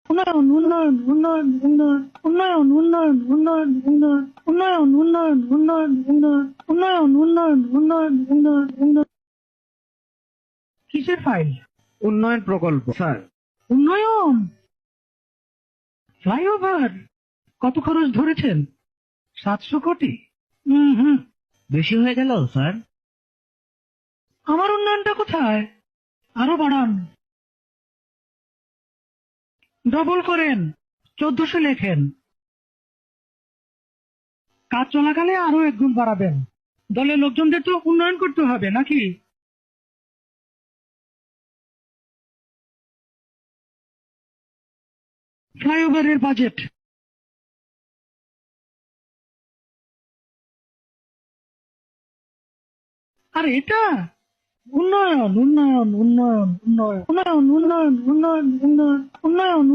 উন্নয়ন উন্নয়ন উন্নয়ন উন্নয়ন উন্নয়ন উন্নয়ন উন্নয়ন উন্নয়ন উন্নয়ন উন্নয়ন উন্নয়ন উন্নয়ন উন্নয়ন উন্নয়ন। কিসের ফাইল? উন্নয়ন প্রকল্প স্যার। উন্নয়ন ফ্লাইওভার কত খরচ ধরেছেন? 700 কোটি। হুম, বেশি হয়ে গেল স্যার। আমার উন্নয়নটা কোথায়? আরো বাড়ান, ডবল করেন, 1400 লেখেন। কাজ চলাকালে আরো 1 গুণ বাড়াবেন। দলের লোকজনদের তো উন্নয়ন করতে হবে নাকি? ফ্লাইওভারের বাজেট আর এটা উন্নয়ন উন্নয়ন উন্নয়ন উন্নয়ন উন্নয়ন উন্নয়ন উন্নয়ন উন্নয়ন উন্নয়ন উন্নয়ন